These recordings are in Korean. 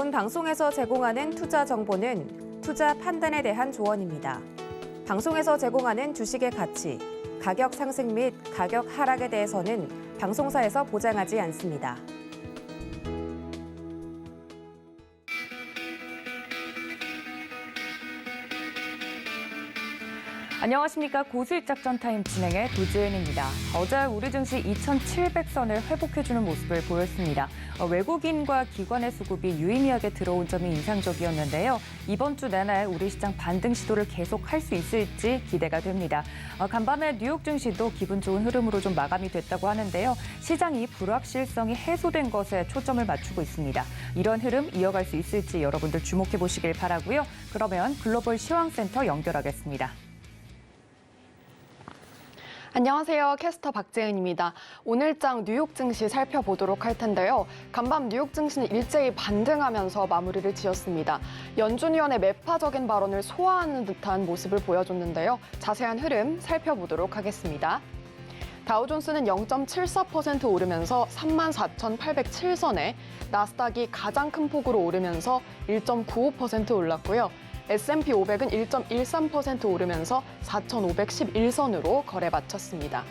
본 방송에서 제공하는 투자 정보는 투자 판단에 대한 조언입니다. 방송에서 제공하는 주식의 가치, 가격 상승 및 가격 하락에 대해서는 방송사에서 보장하지 않습니다. 안녕하십니까. 고수익작전 타임 진행의 도지은입니다. 어제 우리 증시 2,700선을 회복해주는 모습을 보였습니다. 외국인과 기관의 수급이 유의미하게 들어온 점이 인상적이었는데요. 이번 주 내내 우리 시장 반등 시도를 계속할 수 있을지 기대가 됩니다. 간밤에 뉴욕 증시도 기분 좋은 흐름으로 좀 마감이 됐다고 하는데요. 시장이 불확실성이 해소된 것에 초점을 맞추고 있습니다. 이런 흐름 이어갈 수 있을지 여러분들 주목해 보시길 바라고요. 그러면 글로벌 시황센터 연결하겠습니다. 안녕하세요. 캐스터 박재은입니다. 오늘장 뉴욕 증시 살펴보도록 할 텐데요. 간밤 뉴욕 증시는 일제히 반등하면서 마무리를 지었습니다. 연준위원회 매파적인 발언을 소화하는 듯한 모습을 보여줬는데요. 자세한 흐름 살펴보도록 하겠습니다. 다우존스는 0.74% 오르면서 34,807선에, 나스닥이 가장 큰 폭으로 오르면서 1.95% 올랐고요. S&P 500은 1.13% 오르면서 4,511선으로 거래 마쳤습니다.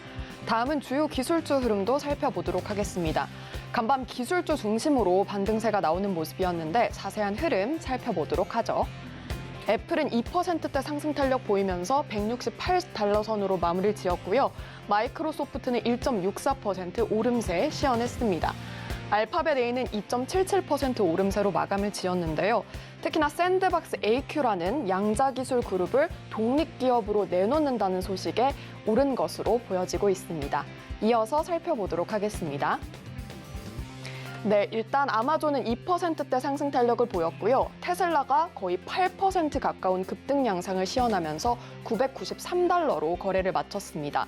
다음은 주요 기술주 흐름도 살펴보도록 하겠습니다. 간밤 기술주 중심으로 반등세가 나오는 모습이었는데 자세한 흐름 살펴보도록 하죠. 애플은 2%대 상승 탄력 보이면서 168달러 선으로 마무리 지었고요. 마이크로소프트는 1.64% 오름세 시연했습니다. 알파벳 A는 2.77% 오름세로 마감을 지었는데요. 특히나 샌드박스 AQ라는 양자기술 그룹을 독립기업으로 내놓는다는 소식에 오른 것으로 보여지고 있습니다. 이어서 살펴보도록 하겠습니다. 네, 일단 아마존은 2%대 상승 탄력을 보였고요. 테슬라가 거의 8% 가까운 급등 양상을 시현하면서 993달러로 거래를 마쳤습니다.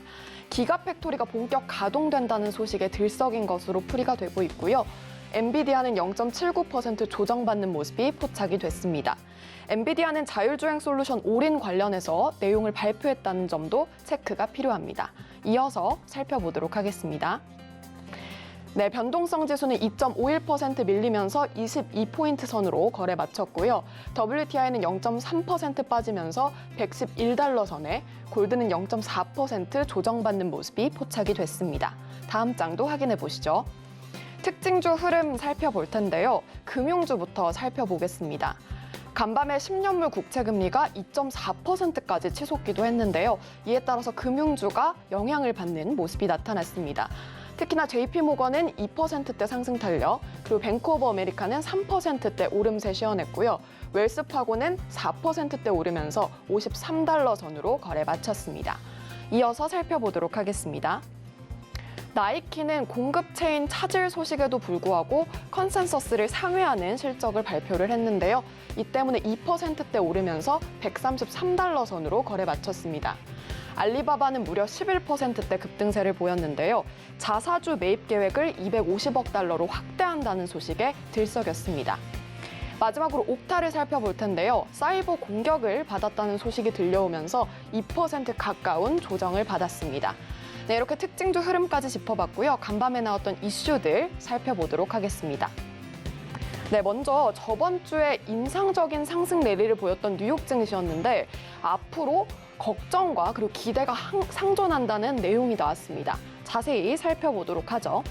기가팩토리가 본격 가동된다는 소식에 들썩인 것으로 풀이가 되고 있고요. 엔비디아는 0.79% 조정받는 모습이 포착이 됐습니다. 엔비디아는 자율주행 솔루션 올인 관련해서 내용을 발표했다는 점도 체크가 필요합니다. 이어서 살펴보도록 하겠습니다. 네, 변동성 지수는 2.51% 밀리면서 22포인트 선으로 거래 마쳤고요. WTI는 0.3% 빠지면서 111달러 선에, 골드는 0.4% 조정받는 모습이 포착이 됐습니다. 다음 장도 확인해 보시죠. 특징주 흐름 살펴볼 텐데요. 금융주부터 살펴보겠습니다. 간밤에 10년물 국채금리가 2.4%까지 치솟기도 했는데요. 이에 따라서 금융주가 영향을 받는 모습이 나타났습니다. 특히나 JP모건은 2%대 상승 탄력, 그리고 뱅크 오브 아메리카는 3%대 오름세 시현했고요. 웰스파고는 4%대 오르면서 53달러 선으로 거래 마쳤습니다. 이어서 살펴보도록 하겠습니다. 나이키는 공급체인 차질 소식에도 불구하고 컨센서스를 상회하는 실적을 발표를 했는데요. 이 때문에 2%대 오르면서 133달러 선으로 거래 마쳤습니다. 알리바바는 무려 11%대 급등세를 보였는데요. 자사주 매입 계획을 250억 달러로 확대한다는 소식에 들썩였습니다. 마지막으로 옥타를 살펴볼 텐데요. 사이버 공격을 받았다는 소식이 들려오면서 2% 가까운 조정을 받았습니다. 네, 이렇게 특징주 흐름까지 짚어봤고요. 간밤에 나왔던 이슈들 살펴보도록 하겠습니다. 네, 먼저 저번 주에 인상적인 상승 내리를 보였던 뉴욕 증시였는데 앞으로 걱정과 그리고 기대가 상존한다는 내용이 나왔습니다. 자세히 살펴보도록 하죠.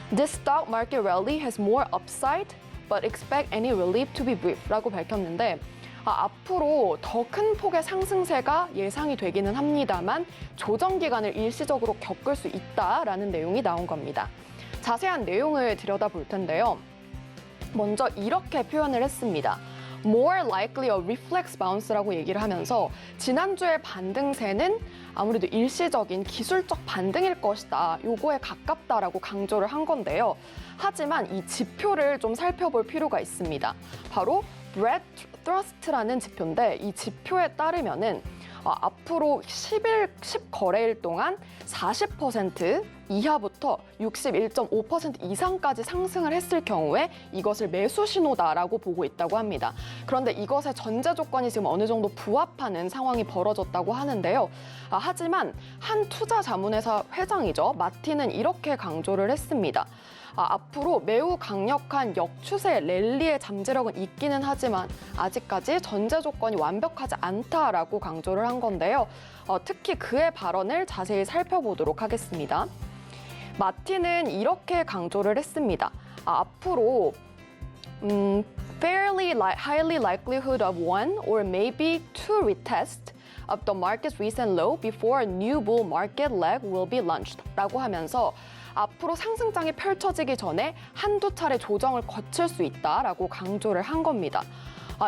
This stock market rally has more upside, but expect any relief to be brief 라고 밝혔는데 앞으로 더 큰 폭의 상승세가 예상이 되기는 합니다만 조정 기간을 일시적으로 겪을 수 있다라는 내용이 나온 겁니다. 자세한 내용을 들여다볼 텐데요. 먼저 이렇게 표현을 했습니다. More likely a reflex bounce라고 얘기를 하면서 지난주의 반등세는 아무래도 일시적인 기술적 반등일 것이다. 요거에 가깝다라고 강조를 한 건데요. 하지만 이 지표를 좀 살펴볼 필요가 있습니다. 바로 브렛 트러스트라는 지표인데 이 지표에 따르면은 앞으로 10거래일 동안 40% 이하부터 61.5% 이상까지 상승을 했을 경우에 이것을 매수 신호다라고 보고 있다고 합니다. 그런데 이것의 전제 조건이 지금 어느 정도 부합하는 상황이 벌어졌다고 하는데요. 하지만 한 투자 자문회사 회장이죠. 마틴은 이렇게 강조를 했습니다. 앞으로 매우 강력한 역추세 랠리의 잠재력은 있기는 하지만 아직까지 전제 조건이 완벽하지 않다라고 강조를 한 건데요. 특히 그의 발언을 자세히 살펴보도록 하겠습니다. 마틴은 이렇게 강조를 했습니다. 앞으로 highly likelihood of one or maybe two retest of the market's recent low before a new bull market leg will be launched 라고 하면서 앞으로 상승장이 펼쳐지기 전에 한두 차례 조정을 거칠 수 있다라고 강조를 한 겁니다.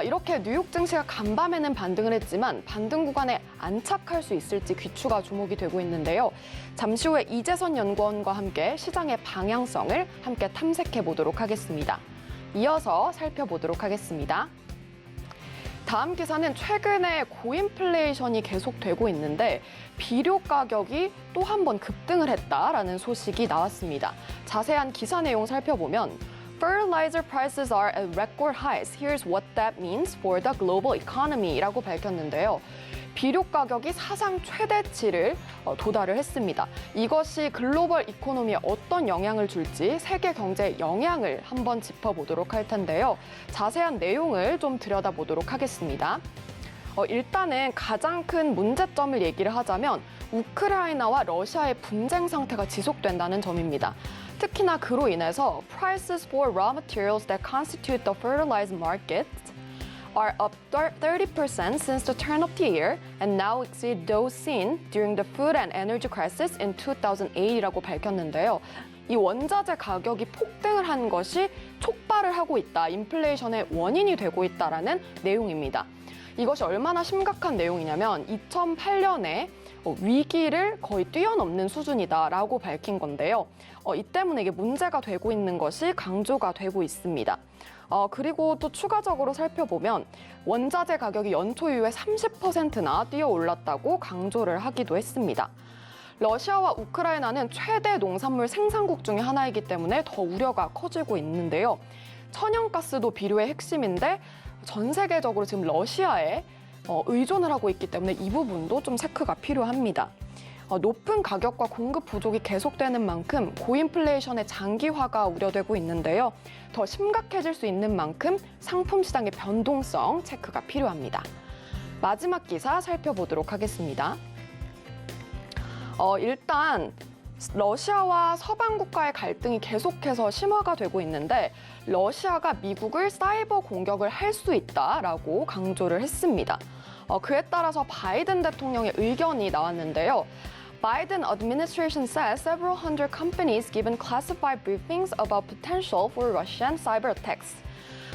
이렇게 뉴욕 증시가 간밤에는 반등을 했지만 반등 구간에 안착할 수 있을지 귀추가 주목이 되고 있는데요. 잠시 후에 이재선 연구원과 함께 시장의 방향성을 함께 탐색해 보도록 하겠습니다. 이어서 살펴보도록 하겠습니다. 다음 기사는 최근에 고인플레이션이 계속되고 있는데 비료 가격이 또 한 번 급등을 했다라는 소식이 나왔습니다. 자세한 기사 내용 살펴보면 Fertilizer prices are at record highs. Here's what that means for the global economy라고 밝혔는데요. 비료 가격이 사상 최대치를 도달을 했습니다. 이것이 글로벌 이코노미에 어떤 영향을 줄지 세계 경제에 영향을 한번 짚어보도록 할 텐데요. 자세한 내용을 좀 들여다보도록 하겠습니다. 일단은 가장 큰 문제점을 얘기를 하자면 우크라이나와 러시아의 분쟁 상태가 지속된다는 점입니다. 특히나 그로 인해서 prices for raw materials that constitute the fertilizer markets are up 30% since the turn of the year and now exceed those seen during the food and energy crisis in 2008이라고 밝혔는데요. 이 원자재 가격이 폭등을 한 것이 촉발을 하고 있다, 인플레이션의 원인이 되고 있다라는 내용입니다. 이것이 얼마나 심각한 내용이냐면 2008년에 위기를 거의 뛰어넘는 수준이다라고 밝힌 건데요. 이 때문에 이게 문제가 되고 있는 것이 강조가 되고 있습니다. 그리고 또 추가적으로 살펴보면 원자재 가격이 연초 이후에 30%나 뛰어 올랐다고 강조를 하기도 했습니다. 러시아와 우크라이나는 최대 농산물 생산국 중에 하나이기 때문에 더 우려가 커지고 있는데요. 천연가스도 비료의 핵심인데 전 세계적으로 지금 러시아에 의존을 하고 있기 때문에 이 부분도 좀 체크가 필요합니다. 높은 가격과 공급 부족이 계속되는 만큼 고인플레이션의 장기화가 우려되고 있는데요. 더 심각해질 수 있는 만큼 상품 시장의 변동성 체크가 필요합니다. 마지막 기사 살펴보도록 하겠습니다. 일단 러시아와 서방 국가의 갈등이 계속해서 심화가 되고 있는데 러시아가 미국을 사이버 공격을 할 수 있다라고 강조를 했습니다. 그에 따라서 바이든 대통령의 의견이 나왔는데요. Biden administration says several hundred companies given classified briefings about potential for Russian cyber attacks.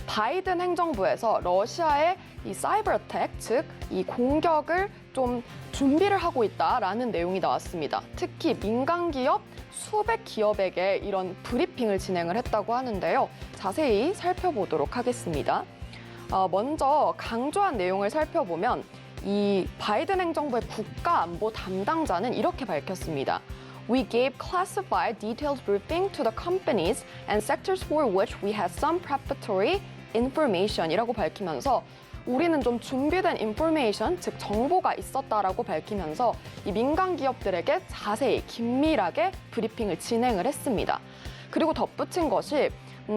바이든 행정부에서 러시아의 이 사이버 어택, 즉 이 공격을 좀 준비를 하고 있다라는 내용이 나왔습니다. 특히 민간 기업 수백 기업에게 이런 브리핑을 진행을 했다고 하는데요. 자세히 살펴보도록 하겠습니다. 먼저 강조한 내용을 살펴보면 이 바이든 행정부의 국가안보 담당자는 이렇게 밝혔습니다. We gave classified detailed briefing to the companies and sectors for which we had some preparatory information이라고 밝히면서 우리는 좀 준비된 information, 즉 정보가 있었다라고 밝히면서 이 민간 기업들에게 자세히 긴밀하게 브리핑을 진행을 했습니다. 그리고 덧붙인 것이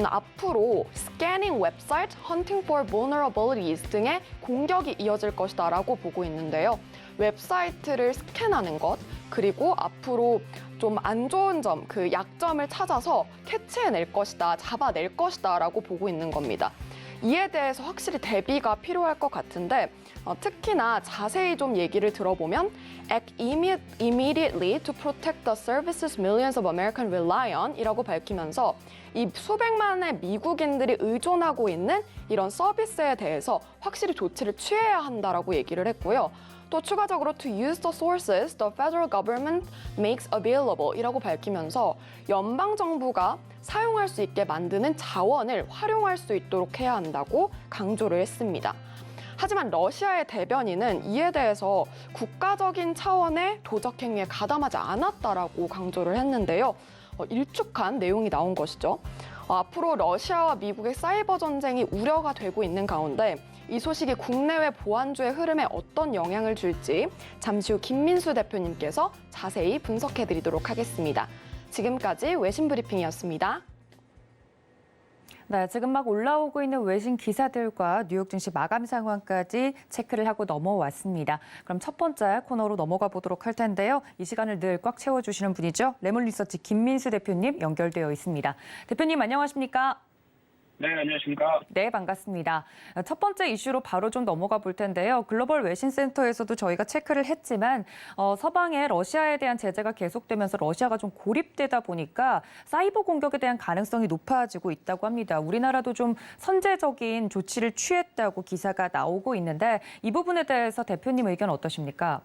앞으로 스캐닝 웹사이트, hunting for vulnerabilities 등의 공격이 이어질 것이다라고 보고 있는데요. 웹사이트를 스캔하는 것, 그리고 앞으로 좀 안 좋은 점, 그 약점을 찾아서 캐치해낼 것이다, 잡아낼 것이다라고 보고 있는 겁니다. 이에 대해서 확실히 대비가 필요할 것 같은데 특히나 자세히 좀 얘기를 들어보면 act immediately to protect the services millions of Americans rely on 이라고 밝히면서 이 수백만의 미국인들이 의존하고 있는 이런 서비스에 대해서 확실히 조치를 취해야 한다라고 얘기를 했고요. 또 추가적으로 to use the sources the federal government makes available 이라고 밝히면서 연방정부가 사용할 수 있게 만드는 자원을 활용할 수 있도록 해야 한다고 강조를 했습니다. 하지만 러시아의 대변인은 이에 대해서 국가적인 차원의 도적 행위에 가담하지 않았다라고 강조를 했는데요. 일축한 내용이 나온 것이죠. 앞으로 러시아와 미국의 사이버 전쟁이 우려가 되고 있는 가운데 이 소식이 국내외 보안주의 흐름에 어떤 영향을 줄지 잠시 후 김민수 대표님께서 자세히 분석해드리도록 하겠습니다. 지금까지 외신 브리핑이었습니다. 네, 지금 막 올라오고 있는 외신 기사들과 뉴욕 증시 마감 상황까지 체크를 하고 넘어왔습니다. 그럼 첫 번째 코너로 넘어가 보도록 할 텐데요. 이 시간을 늘 꽉 채워주시는 분이죠. 레몬리서치 김민수 대표님 연결되어 있습니다. 대표님 안녕하십니까? 네, 안녕하십니까? 네, 반갑습니다. 첫 번째 이슈로 바로 좀 넘어가 볼 텐데요. 글로벌 외신센터에서도 저희가 체크를 했지만 서방의 러시아에 대한 제재가 계속되면서 러시아가 좀 고립되다 보니까 사이버 공격에 대한 가능성이 높아지고 있다고 합니다. 우리나라도 좀 선제적인 조치를 취했다고 기사가 나오고 있는데 이 부분에 대해서 대표님 의견 어떠십니까?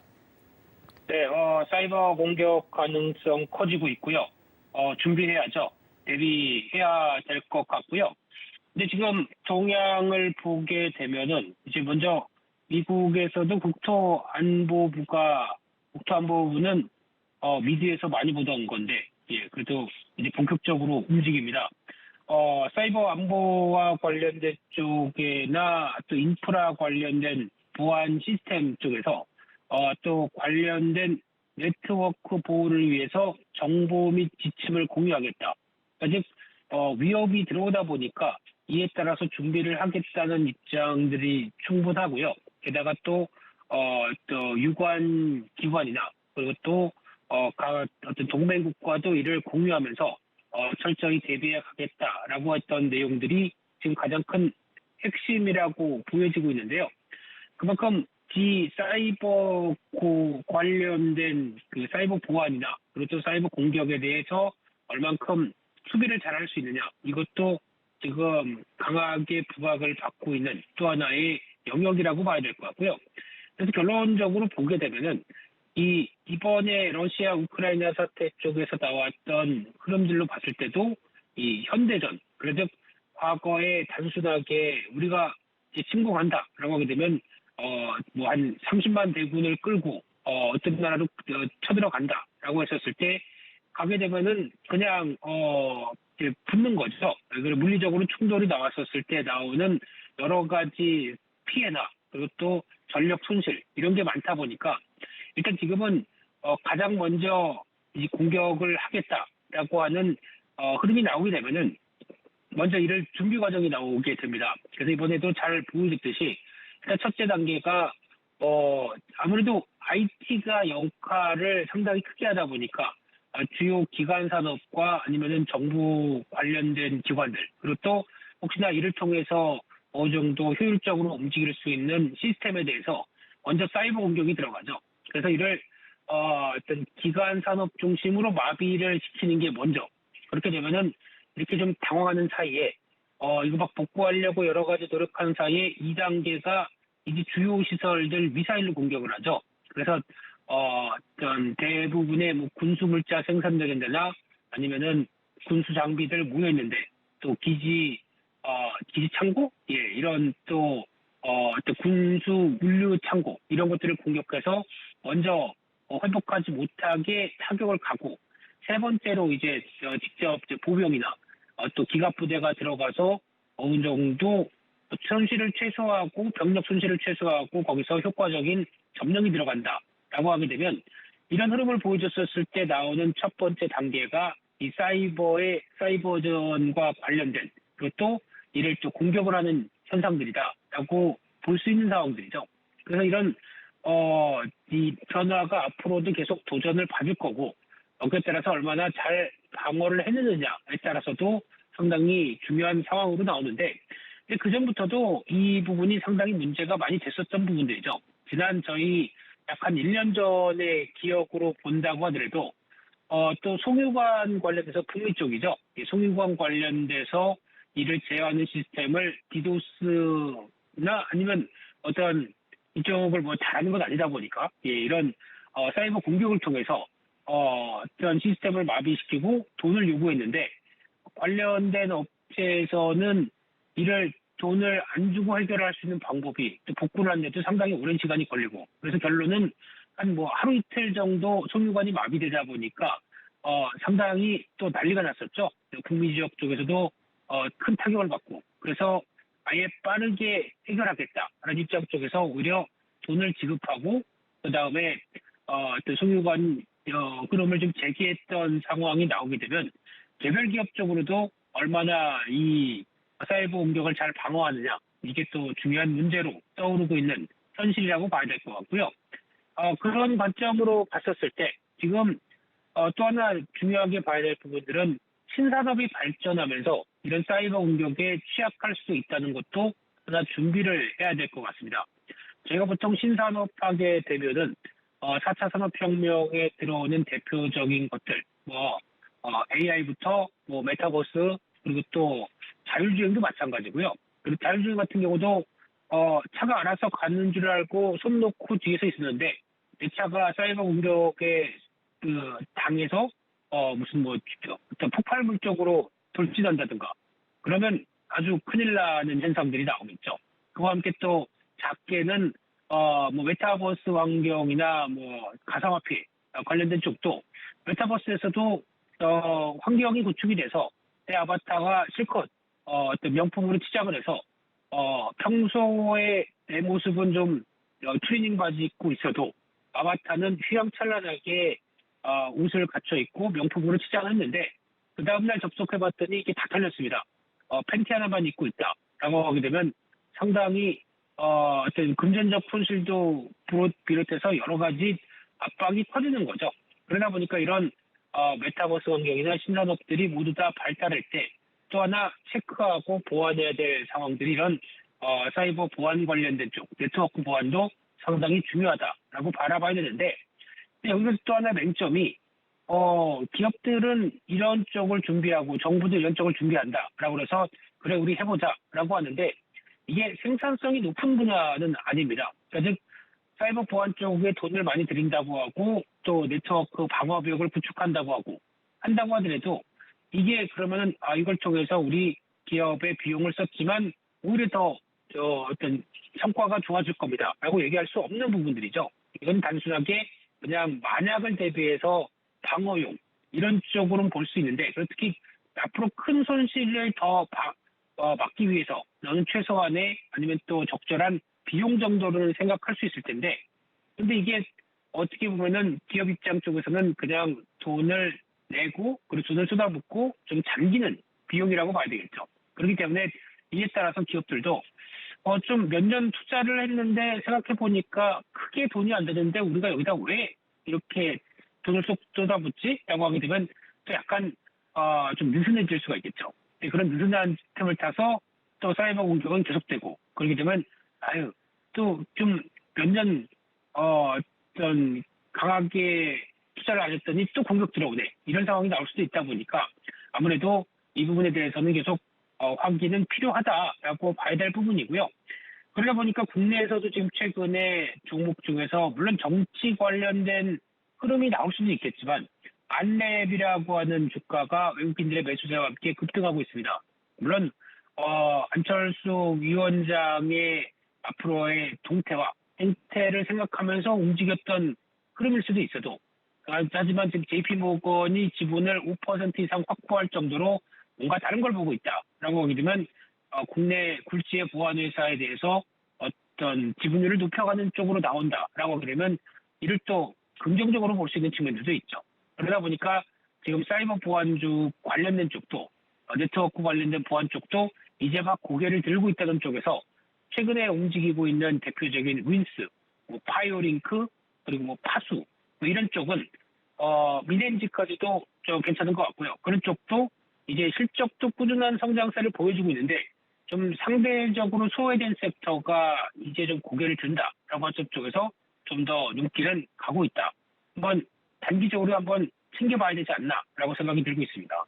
네, 사이버 공격 가능성 커지고 있고요. 준비해야죠. 대비해야 될 것 같고요. 근데 지금 동향을 보게 되면은 이제 먼저 미국에서도 국토안보부는 미디어에서 많이 보던 건데, 예, 그래도 이제 본격적으로 움직입니다. 사이버 안보와 관련된 쪽이나 또 인프라 관련된 보안 시스템 쪽에서 또 관련된 네트워크 보호를 위해서 정보 및 지침을 공유하겠다. 즉 위협이 들어오다 보니까 이에 따라서 준비를 하겠다는 입장들이 충분하고요. 게다가 또 유관 기관이나 그리고 또 어떤 동맹국과도 이를 공유하면서 철저히 대비해 가겠다라고 했던 내용들이 지금 가장 큰 핵심이라고 보여지고 있는데요. 그만큼 사이버 관련된 그 사이버 보안이나 그리고 또 사이버 공격에 대해서 얼만큼 수비를 잘할 수 있느냐, 이것도 지금 강하게 부각을 받고 있는 또 하나의 영역이라고 봐야 될 것 같고요. 그래서 결론적으로 보게 되면은 이번에 러시아 우크라이나 사태 쪽에서 나왔던 흐름들로 봤을 때도 이 현대전, 그래서 과거에 단순하게 우리가 이제 침공한다라고 하게 되면 뭐 한 30만 대군을 끌고 어떤 나라로 쳐들어간다라고 했었을 때 가게 되면은 그냥 이제 붙는 거죠. 그리고 물리적으로 충돌이 나왔었을 때 나오는 여러 가지 피해나 그리고 또 전력 손실 이런 게 많다 보니까 일단 지금은 가장 먼저 이 공격을 하겠다라고 하는 흐름이 나오게 되면은 먼저 이를 준비 과정이 나오게 됩니다. 그래서 이번에도 잘 보여줬듯이 일단 첫째 단계가 아무래도 IT가 역할을 상당히 크게 하다 보니까 주요 기관 산업과 아니면은 정부 관련된 기관들, 그리고 또 혹시나 이를 통해서 어느 정도 효율적으로 움직일 수 있는 시스템에 대해서 먼저 사이버 공격이 들어가죠. 그래서 이를 어떤 기관 산업 중심으로 마비를 시키는 게 먼저. 그렇게 되면은 이렇게 좀 당황하는 사이에 이거 막 복구하려고 여러 가지 노력하는 사이에 2단계가 이제 주요 시설들 미사일로 공격을 하죠. 그래서 어떤 대부분의 뭐 군수 물자 생산되는 데나 아니면은 군수 장비들 모여 있는데 또 기지 창고, 예, 이런 또 군수 물류 창고 이런 것들을 공격해서 먼저 회복하지 못하게 타격을 가고, 세 번째로 이제 직접 보병이나 또 기갑 부대가 들어가서 어느 정도 손실을 최소화하고 병력 손실을 최소화하고 거기서 효과적인 점령이 들어간다라고 하게 되면 이런 흐름을 보여줬었을 때 나오는 첫 번째 단계가 이 사이버전과 관련된, 그리고 또 이를 또 공격을 하는 현상들이다라고 볼 수 있는 상황들이죠. 그래서 이런 이 변화가 앞으로도 계속 도전을 받을 거고, 그에 따라서 얼마나 잘 방어를 해내느냐에 따라서도 상당히 중요한 상황으로 나오는데, 그 전부터도 이 부분이 상당히 문제가 많이 됐었던 부분들이죠. 지난 저희 약 한 1년 전의 기억으로 본다고 하더라도 또 송유관 관련돼서 북미 쪽이죠. 이 송유관 관련돼서 이를 제어하는 시스템을 디도스나 아니면 어떤 이쪽을 뭐 잘하는 건 아니다 보니까, 예, 이런 사이버 공격을 통해서 어떤 시스템을 마비시키고 돈을 요구했는데, 관련된 업체에서는 이를 돈을 안 주고 해결할 수 있는 방법이 또 복구를 하는데도 상당히 오랜 시간이 걸리고 그래서 결론은 한 뭐 하루 이틀 정도 송유관이 마비되다 보니까 상당히 또 난리가 났었죠. 국미 지역 쪽에서도 큰 타격을 받고 그래서 아예 빠르게 해결하겠다라는 입장 쪽에서 오히려 돈을 지급하고 그다음에 또 송유관 흐름을 좀 재개했던 상황이 나오게 되면 개별 기업 쪽으로도 얼마나 이 사이버 공격을 잘 방어하느냐 이게 또 중요한 문제로 떠오르고 있는 현실이라고 봐야 될 것 같고요. 그런 관점으로 봤었을 때 지금 또 하나 중요하게 봐야 될 부분들은 신산업이 발전하면서 이런 사이버 공격에 취약할 수 있다는 것도 하나 준비를 해야 될 것 같습니다. 저희가 보통 신산업 하게 되면은 4차 산업혁명에 들어오는 대표적인 것들, AI부터 메타버스 그리고 또 자율주행도 마찬가지고요. 그리고 자율주행 같은 경우도 차가 알아서 가는 줄 알고 손 놓고 뒤에서 있었는데 내 차가 사이버 공격에 당해서 어떤 폭발물 쪽으로 돌진한다든가 그러면 아주 큰일 나는 현상들이 나오겠죠. 그와 함께 또 작게는 메타버스 환경이나 가상화폐 관련된 쪽도 메타버스에서도 환경이 구축이 돼서 내 아바타가 실컷 어떤 명품으로 치장을 해서 평소에 내 모습은 좀 트레이닝 바지 입고 있어도 아바타는 휘황찬란하게 옷을 갖춰 입고 명품으로 치장했는데 그 다음날 접속해봤더니 이게 다 털렸습니다. 팬티 하나만 입고 있다라고 하게 되면 상당히 어떤 금전적 손실도 비롯해서 여러 가지 압박이 커지는 거죠. 그러다 보니까 이런 메타버스 환경이나 신산업들이 모두 다 발달할 때 또 하나 체크하고 보완해야 될 상황들이 이런 사이버 보안 관련된 쪽, 네트워크 보안도 상당히 중요하다라고 바라봐야 되는데 여기서 또 하나 맹점이 기업들은 이런 쪽을 준비하고 정부도 이런 쪽을 준비한다라고 해서 그래 우리 해보자라고 하는데 이게 생산성이 높은 분야는 아닙니다. 그러니까 즉 사이버 보안 쪽에 돈을 많이 들인다고 하고 또 네트워크 방어벽을 구축한다고 한다고 하더라도 이게 그러면은 이걸 통해서 우리 기업의 비용을 썼지만 오히려 더 어떤 성과가 좋아질 겁니다라고 얘기할 수 없는 부분들이죠. 이건 단순하게 그냥 만약을 대비해서 방어용 이런 쪽으로는 볼 수 있는데 특히 앞으로 큰 손실을 더 막기 위해서 너는 최소한의 아니면 또 적절한 비용 정도를 생각할 수 있을 텐데 근데 이게 어떻게 보면은 기업 입장 쪽에서는 그냥 돈을 내고 그리고 돈을 쏟아붓고 좀 잠기는 비용이라고 봐야 되겠죠. 그렇기 때문에 이에 따라서 기업들도 좀 몇 년 투자를 했는데 생각해 보니까 크게 돈이 안 되는데 우리가 여기다 왜 이렇게 돈을 쏟아붓지? 라고 하게 되면 또 약간 좀 느슨해질 수가 있겠죠. 그런 느슨한 틈을 타서 또 사이버 공격은 계속되고 그렇게 되면 또 좀 몇 년 어떤 강하게 투자를 안 했더니 또 공격 들어오네 이런 상황이 나올 수도 있다 보니까 아무래도 이 부분에 대해서는 계속 환기는 필요하다라고 봐야 될 부분이고요. 그러다 보니까 국내에서도 지금 최근에 종목 중에서 물론 정치 관련된 흐름이 나올 수도 있겠지만 안랩이라고 하는 주가가 외국인들의 매수세와 함께 급등하고 있습니다. 물론 안철수 위원장의 앞으로의 동태와 행태를 생각하면서 움직였던 흐름일 수도 있어도 하지만 지금 JP모건이 지분을 5% 이상 확보할 정도로 뭔가 다른 걸 보고 있다라고 하게 되면 국내 굴지의 보안회사에 대해서 어떤 지분율을 높여가는 쪽으로 나온다라고 하게 되면 이를 또 긍정적으로 볼 수 있는 측면들도 있죠. 그러다 보니까 지금 사이버 보안주 관련된 쪽도 네트워크 관련된 보안 쪽도 이제 막 고개를 들고 있다는 쪽에서 최근에 움직이고 있는 대표적인 윈스, 파이오링크 그리고 파수 이런 쪽은 미렌지까지도 좀 괜찮은 것 같고요. 그런 쪽도 이제 실적도 꾸준한 성장세를 보여주고 있는데 좀 상대적으로 소외된 섹터가 이제 좀 고개를 든다라고 하는 쪽에서 좀 더 눈길은 가고 있다. 한번 단기적으로 한번 챙겨봐야 되지 않나라고 생각이 들고 있습니다.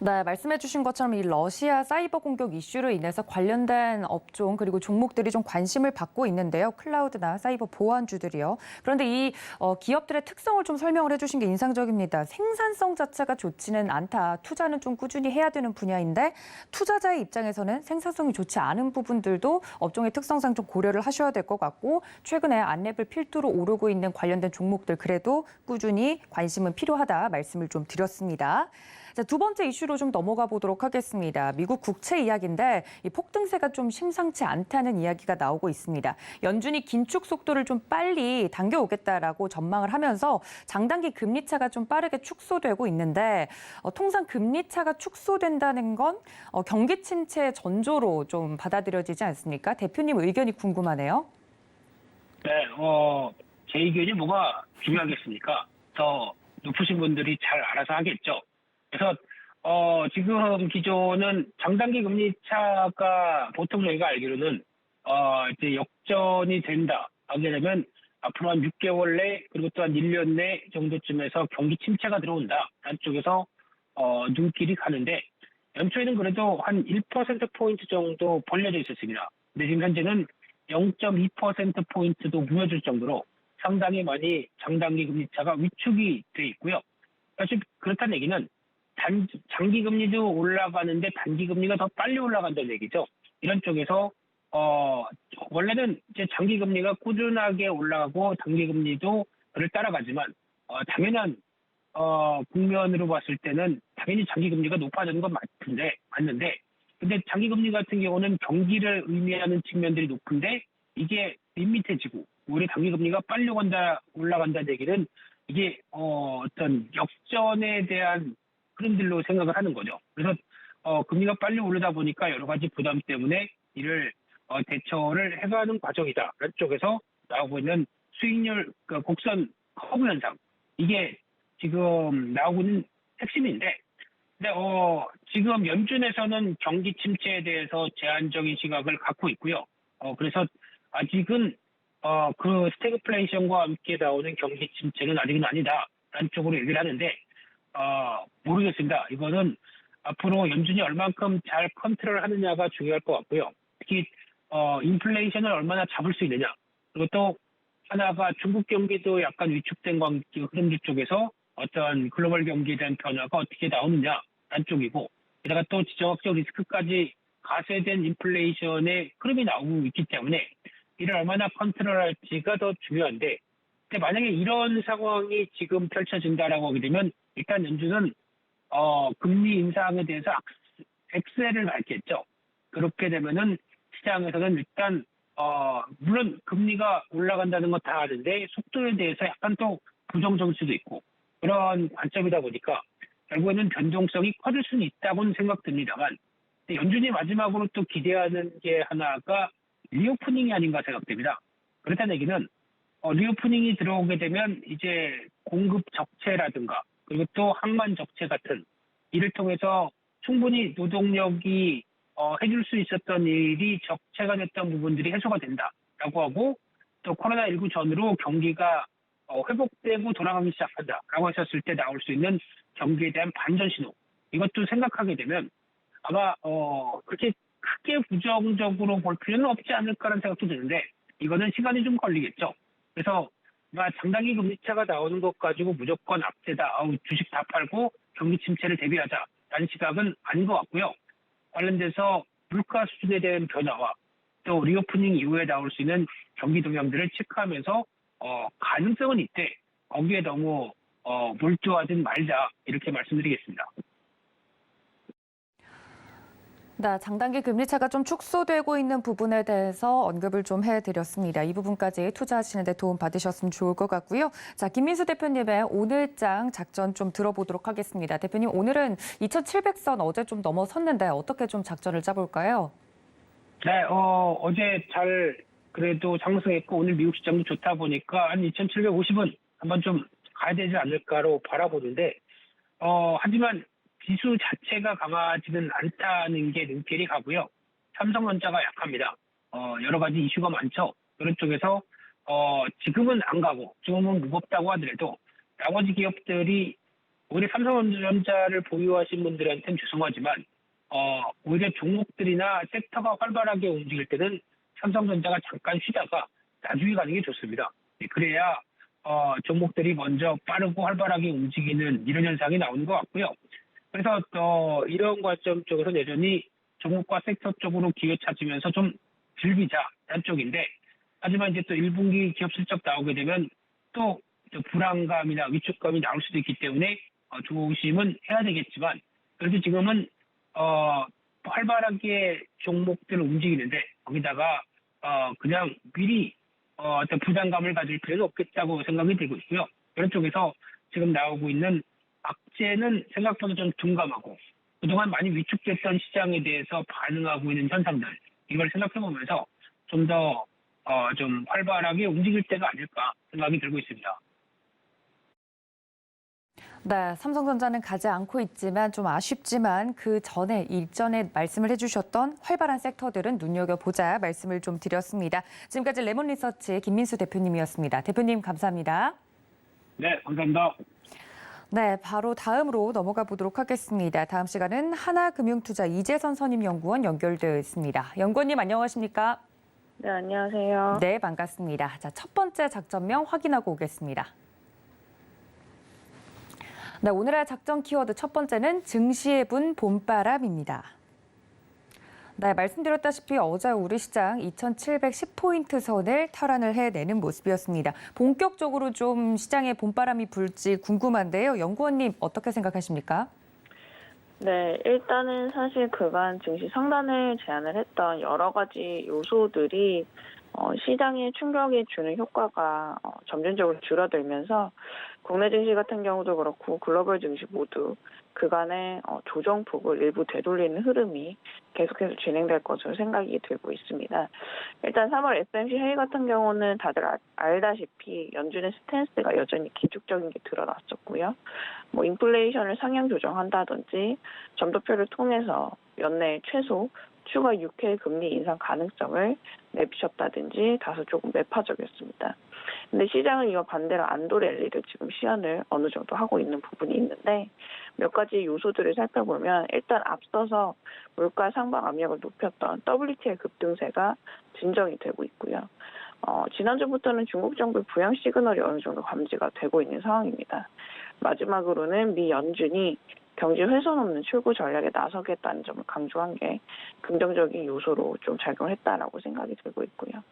네, 말씀해주신 것처럼 이 러시아 사이버 공격 이슈로 인해서 관련된 업종 그리고 종목들이 좀 관심을 받고 있는데요. 클라우드나 사이버 보안주들이요. 그런데 이 기업들의 특성을 좀 설명을 해주신 게 인상적입니다. 생산성 자체가 좋지는 않다. 투자는 좀 꾸준히 해야 되는 분야인데 투자자의 입장에서는 생산성이 좋지 않은 부분들도 업종의 특성상 좀 고려를 하셔야 될 것 같고 최근에 안랩을 필두로 오르고 있는 관련된 종목들 그래도 꾸준히 관심은 필요하다 말씀을 좀 드렸습니다. 자, 두 번째 이슈로 좀 넘어가 보도록 하겠습니다. 미국 국채 이야기인데 이 폭등세가 좀 심상치 않다는 이야기가 나오고 있습니다. 연준이 긴축 속도를 좀 빨리 당겨오겠다라고 전망을 하면서 장단기 금리 차가 좀 빠르게 축소되고 있는데 통상 금리 차가 축소된다는 건 경기 침체의 전조로 좀 받아들여지지 않습니까? 대표님 의견이 궁금하네요. 네, 제 의견이 뭐가 중요하겠습니까? 더 높으신 분들이 잘 알아서 하겠죠. 그래서 지금 기존은 장단기 금리 차가 보통 저희가 알기로는 이제 역전이 된다 하게 되면 앞으로 한 6개월 내 그리고 또 한 1년 내 정도쯤에서 경기 침체가 들어온다. 한쪽에서 눈길이 가는데 연초에는 그래도 한 1%포인트 정도 벌려져 있었습니다. 근데 지금 현재는 0.2%포인트도 무너질 정도로 상당히 많이 장단기 금리 차가 위축이 돼 있고요. 사실 그렇다는 얘기는 장기 금리도 올라가는데 단기 금리가 더 빨리 올라간다는 얘기죠. 이런 쪽에서 원래는 이제 장기 금리가 꾸준하게 올라가고 단기 금리도 그를 따라가지만 당연한 국면으로 봤을 때는 당연히 장기 금리가 높아지는 건 맞는데 근데 장기 금리 같은 경우는 경기를 의미하는 측면들이 높은데 이게 밋밋해지고 오히려 단기 금리가 빨리 올라간다는 얘기는 이게 어떤 역전에 대한 흐름들로 생각을 하는 거죠. 그래서 금리가 빨리 오르다 보니까 여러 가지 부담 때문에 이를 대처를 해가는 과정이다. 그런 쪽에서 나오고 있는 수익률 곡선 커브 현상 이게 지금 나오고 있는 핵심인데, 근데 지금 연준에서는 경기 침체에 대해서 제한적인 시각을 갖고 있고요. 그래서 아직은 그 스태그플레이션과 함께 나오는 경기 침체는 아직은 아니다라는 쪽으로 얘기를 하는데. 모르겠습니다. 이거는 앞으로 연준이 얼만큼 잘 컨트롤 하느냐가 중요할 것 같고요. 특히, 인플레이션을 얼마나 잡을 수 있느냐. 그리고 또 하나가 중국 경기도 약간 위축된 흐름들 쪽에서 어떤 글로벌 경기에 대한 변화가 어떻게 나오느냐라는 쪽이고, 게다가 또 지정학적 리스크까지 가세된 인플레이션의 흐름이 나오고 있기 때문에 이를 얼마나 컨트롤할지가 더 중요한데, 근데 만약에 이런 상황이 지금 펼쳐진다라고 하게 되면 일단 연준은 금리 인상에 대해서 엑셀을 밟겠죠. 그렇게 되면은 시장에서는 일단 물론 금리가 올라간다는 건 다 아는데 속도에 대해서 약간 또 부정적일 수도 있고 그런 관점이다 보니까 결국에는 변동성이 커질 수는 있다고는 생각됩니다만 연준이 마지막으로 또 기대하는 게 하나가 리오프닝이 아닌가 생각됩니다. 그렇다는 얘기는 리오프닝이 들어오게 되면 이제 공급 적체라든가 그리고 또 항만 적체 같은 이를 통해서 충분히 노동력이 해줄 수 있었던 일이 적체가 됐던 부분들이 해소가 된다라고 하고 또 코로나19 전으로 경기가 회복되고 돌아가기 시작한다라고 하셨을 때 나올 수 있는 경기에 대한 반전 신호 이것도 생각하게 되면 아마 그렇게 크게 부정적으로 볼 필요는 없지 않을까라는 생각도 드는데 이거는 시간이 좀 걸리겠죠. 그래서 장단기 금리차가 나오는 것 가지고 무조건 악재다. 주식 다 팔고 경기 침체를 대비하자라는 시각은 아닌 것 같고요. 관련돼서 물가 수준에 대한 변화와 또 리오프닝 이후에 나올 수 있는 경기 동향들을 체크하면서 가능성은 있대. 거기에 너무 몰두하진 말자 이렇게 말씀드리겠습니다. 네, 장단기 금리차가 좀 축소되고 있는 부분에 대해서 언급을 좀 해드렸습니다. 이 부분까지 투자하시는 데 도움 받으셨으면 좋을 것 같고요. 자, 김민수 대표님의 오늘장 작전 좀 들어보도록 하겠습니다. 대표님, 오늘은 2,700선 어제 좀 넘어섰는데 어떻게 좀 작전을 짜볼까요? 네, 어제 잘 그래도 상승했고 오늘 미국 시장도 좋다 보니까 한 2,750은 한번 좀 가야 되지 않을까로 바라보는데 하지만 지수 자체가 강하지는 않다는 게 눈길이 가고요. 삼성전자가 약합니다. 여러 가지 이슈가 많죠. 그런 쪽에서 지금은 안 가고 지금은 무겁다고 하더라도 나머지 기업들이 오히려 삼성전자를 보유하신 분들한테는 죄송하지만 오히려 종목들이나 섹터가 활발하게 움직일 때는 삼성전자가 잠깐 쉬다가 나중에 가는 게 좋습니다. 그래야 종목들이 먼저 빠르고 활발하게 움직이는 이런 현상이 나오는 것 같고요. 그래서 이런 관점 쪽에서 여전히 종목과 섹터 쪽으로 기회 찾으면서 좀 즐기자라는 쪽인데, 하지만 이제 또 1분기 기업 실적 나오게 되면 또 불안감이나 위축감이 나올 수도 있기 때문에 조심은 해야 되겠지만, 그래도 지금은 활발하게 종목들을 움직이는데 거기다가 그냥 미리 어떤 부담감을 가질 필요는 없겠다고 생각이 들고 있고요. 그런 쪽에서 지금 나오고 있는 악재는 생각보다 좀 둔감하고 그동안 많이 위축됐던 시장에 대해서 반응하고 있는 현상들, 이걸 생각해보면서 좀 더 좀 활발하게 움직일 때가 아닐까 생각이 들고 있습니다. 네, 삼성전자는 가지 않고 있지만 좀 아쉽지만 그 전에 일전에 말씀을 해주셨던 활발한 섹터들은 눈여겨보자 말씀을 좀 드렸습니다. 지금까지 레몬리서치 김민수 대표님이었습니다. 대표님 감사합니다. 네, 감사합니다. 네, 바로 다음으로 넘어가 보도록 하겠습니다. 다음 시간은 하나금융투자 이재선 선임연구원 연결되어 있습니다. 연구원님 안녕하십니까? 네, 안녕하세요. 네, 반갑습니다. 자, 첫 번째 작전명 확인하고 오겠습니다. 네, 오늘의 작전 키워드 첫 번째는 증시에 분 봄바람입니다. 네, 말씀드렸다시피 어제 우리 시장 2,710포인트 선을 탈환을 해내는 모습이었습니다. 본격적으로 좀 시장에 봄바람이 불지 궁금한데요. 연구원님 어떻게 생각하십니까? 네, 일단은 사실 그간 증시 상단을 제안을 했던 여러 가지 요소들이 시장에 충격이 주는 효과가 점진적으로 줄어들면서 국내 증시 같은 경우도 그렇고 글로벌 증시 모두 그간의 조정폭을 일부 되돌리는 흐름이 계속해서 진행될 것으로 생각이 들고 있습니다. 일단 3월 FOMC 회의 같은 경우는 다들 알다시피 연준의 스탠스가 여전히 기축적인 게 드러났었고요. 인플레이션을 상향 조정한다든지 점도표를 통해서 연내 최소 추가 6회 금리 인상 가능성을 내비쳤다든지 다소 조금 매파적이었습니다. 근데 시장은 이와 반대로 안도 랠리를 지금 시연을 어느 정도 하고 있는 부분이 있는데, 몇 가지 요소들을 살펴보면 일단 앞서서 물가 상방 압력을 높였던 WTI 급등세가 진정이 되고 있고요. 지난주부터는 중국 정부의 부양 시그널이 어느 정도 감지가 되고 있는 상황입니다. 마지막으로는 미 연준이 경제 훼손 없는 출구 전략에 나서겠다는 점을 강조한 게 긍정적인 요소로 좀 작용했다라고 생각이 들고 있고요.